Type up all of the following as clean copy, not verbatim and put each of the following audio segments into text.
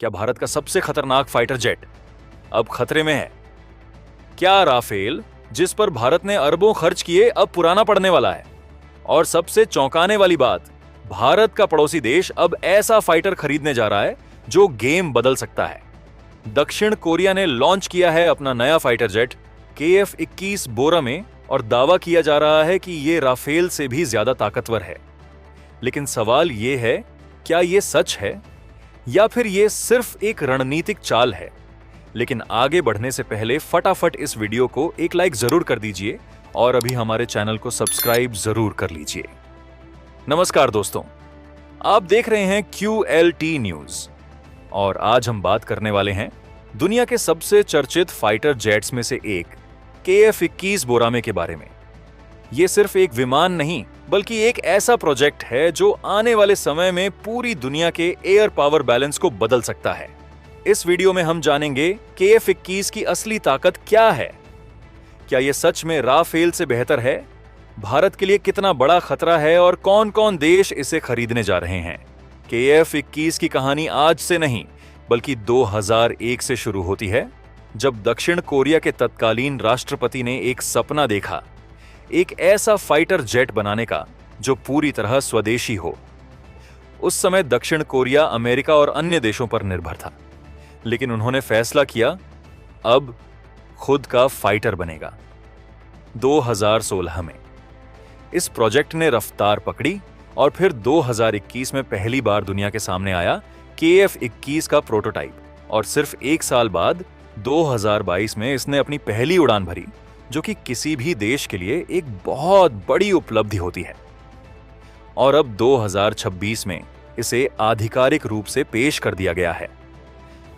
क्या भारत का सबसे खतरनाक फाइटर जेट अब खतरे में है? क्या राफेल, जिस पर भारत ने अरबों खर्च किए, अब पुराना पड़ने वाला है? और सबसे चौंकाने वाली बात, भारत का पड़ोसी देश अब ऐसा फाइटर खरीदने जा रहा है जो गेम बदल सकता है। दक्षिण कोरिया ने लॉन्च किया है अपना नया फाइटर जेट KF-21 बोरामे और दावा किया जा रहा है कि यह राफेल से भी ज्यादा ताकतवर है। लेकिन सवाल यह है, क्या यह सच है या फिर यह सिर्फ एक रणनीतिक चाल है? लेकिन आगे बढ़ने से पहले फटाफट इस वीडियो को एक लाइक जरूर कर दीजिए और अभी हमारे चैनल को सब्सक्राइब जरूर कर लीजिए। नमस्कार दोस्तों, आप देख रहे हैं QLT न्यूज और आज हम बात करने वाले हैं दुनिया के सबसे चर्चित फाइटर जेट्स में से एक KF-21 बोरामे के बारे में। यह सिर्फ एक विमान नहीं बल्कि एक ऐसा प्रोजेक्ट है जो आने वाले समय में पूरी दुनिया के एयर पावर बैलेंस को बदल सकता है। इस वीडियो में हम जानेंगे KF-21 की असली ताकत क्या है, क्या यह सच में राफेल से बेहतर है, भारत के लिए कितना बड़ा खतरा है और कौन कौन देश इसे खरीदने जा रहे हैं। KF-21 की कहानी आज से नहीं बल्कि 2001 से शुरू होती है, जब दक्षिण कोरिया के तत्कालीन राष्ट्रपति ने एक सपना देखा, एक ऐसा फाइटर जेट बनाने का जो पूरी तरह स्वदेशी हो। उस समय दक्षिण कोरिया अमेरिका और अन्य देशों पर निर्भर था, लेकिन उन्होंने फैसला किया अब खुद का फाइटर बनेगा। 2016 में इस प्रोजेक्ट ने रफ्तार पकड़ी और फिर 2021 में पहली बार दुनिया के सामने आया KF-21 का प्रोटोटाइप, और सिर्फ एक साल बाद 2022 में इसने अपनी पहली उड़ान भरी, जो कि किसी भी देश के लिए एक बहुत बड़ी उपलब्धि होती है। और अब 2026 में इसे आधिकारिक रूप से पेश कर दिया गया है।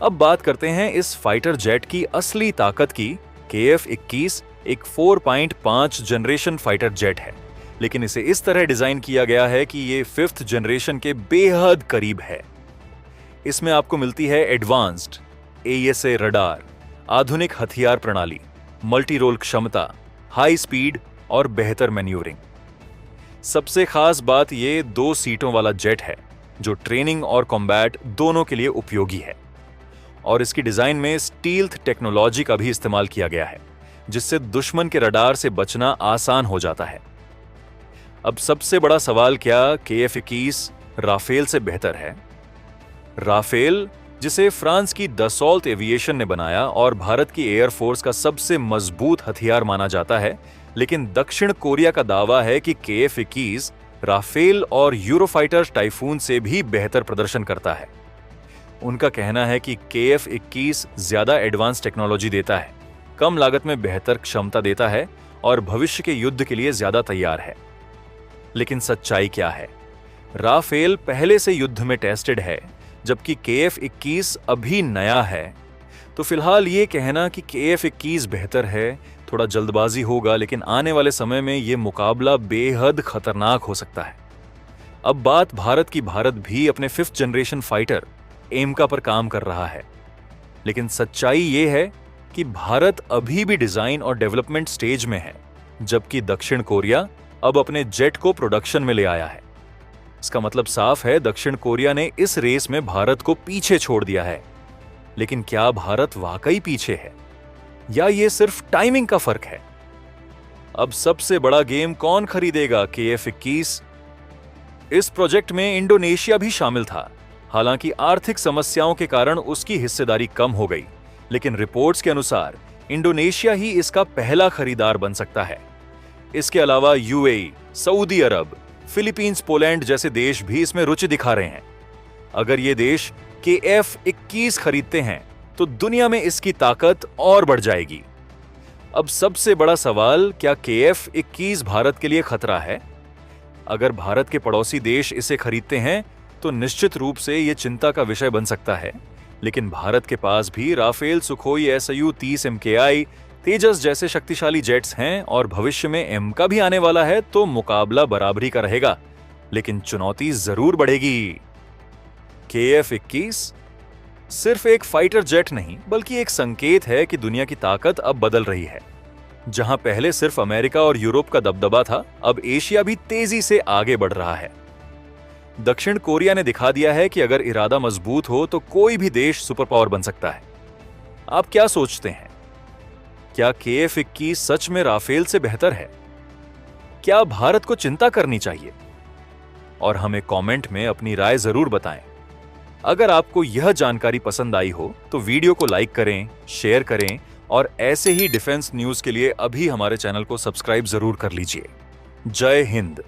अब बात करते हैं इस फाइटर जेट की असली ताकत की। KF-21 एक 4.5 जनरेशन फाइटर जेट है, लेकिन इसे इस तरह डिजाइन किया गया है कि ये 5th जनरेशन के बेहद करीब है। इसमें आपको मिलती है एडवांस्ड AESA रडार, आधुनिक हथियार प्रणाली, मल्टी रोल क्षमता, हाई स्पीड और बेहतर मैन्यूवरिंग। सबसे खास बात, ये 2 सीटों वाला जेट है जो ट्रेनिंग और कॉम्बैट दोनों के लिए उपयोगी है। और इसकी डिजाइन में स्टील्थ टेक्नोलॉजी का भी इस्तेमाल किया गया है, जिससे दुश्मन के रडार से बचना आसान हो जाता है। अब सबसे बड़ा सवाल, क्या KF-21 राफेल से बेहतर है? राफेल, जिसे फ्रांस की दसॉल्ट एविएशन ने बनाया और भारत की एयरफोर्स का सबसे मजबूत हथियार माना जाता है, लेकिन दक्षिण कोरिया का दावा है कि KF-21 राफेल और यूरोफाइटर टाइफून से भी बेहतर प्रदर्शन करता है। उनका कहना है कि KF-21 ज्यादा एडवांस टेक्नोलॉजी देता है, कम लागत में बेहतर क्षमता देता है और भविष्य के युद्ध के लिए ज्यादा तैयार है। लेकिन सच्चाई क्या है? राफेल पहले से युद्ध में टेस्टेड है, जबकि KF-21 अभी नया है। तो फिलहाल ये कहना कि KF-21 बेहतर है थोड़ा जल्दबाजी होगा, लेकिन आने वाले समय में ये मुकाबला बेहद खतरनाक हो सकता है। अब बात भारत की। भारत भी अपने 5th जनरेशन फाइटर एमका पर काम कर रहा है, लेकिन सच्चाई ये है कि भारत अभी भी डिजाइन और डेवलपमेंट स्टेज में है, जबकि दक्षिण कोरिया अब अपने जेट को प्रोडक्शन में ले आया है। इसका मतलब साफ है, दक्षिण कोरिया ने इस रेस में भारत को पीछे छोड़ दिया है। लेकिन क्या भारत वाकई पीछे है या ये सिर्फ टाइमिंग का फर्क है? अब सबसे बड़ा गेम, कौन खरीदेगा KF-21? इस प्रोजेक्ट में इंडोनेशिया भी शामिल था, हालांकि आर्थिक समस्याओं के कारण उसकी हिस्सेदारी कम हो गई, लेकिन रिपोर्ट्स के अनुसार इंडोनेशिया ही इसका पहला खरीदार बन सकता है। इसके अलावा UAE, सऊदी अरब, फिलीपींस, पोलैंड जैसे देश भी इसमें रुचि दिखा रहे हैं। अगर ये देश KF-21 खरीदते हैं तो दुनिया में इसकी ताकत और बढ़ जाएगी। अब सबसे बड़ा सवाल, क्या KF-21 भारत के लिए खतरा है? अगर भारत के पड़ोसी देश इसे खरीदते हैं तो निश्चित रूप से यह चिंता का विषय बन सकता है, लेकिन भारत के पास भी राफेल, सुखोई Su-30 MKI, तेजस जैसे शक्तिशाली जेट्स हैं और भविष्य में एमका भी आने वाला है, तो मुकाबला बराबरी का रहेगा, लेकिन चुनौती जरूर बढ़ेगी। KF-21 सिर्फ एक फाइटर जेट नहीं बल्कि एक संकेत है कि दुनिया की ताकत अब बदल रही है। जहां पहले सिर्फ अमेरिका और यूरोप का दबदबा था, अब एशिया भी तेजी से आगे बढ़ रहा है। दक्षिण कोरिया ने दिखा दिया है कि अगर इरादा मजबूत हो तो कोई भी देश सुपर पावर बन सकता है। आप क्या सोचते हैं? क्या KF-21 सच में राफेल से बेहतर है? क्या भारत को चिंता करनी चाहिए? और हमें कमेंट में अपनी राय जरूर बताएं। अगर आपको यह जानकारी पसंद आई हो तो वीडियो को लाइक करें, शेयर करें और ऐसे ही डिफेंस न्यूज के लिए अभी हमारे चैनल को सब्सक्राइब जरूर कर लीजिए। जय हिंद।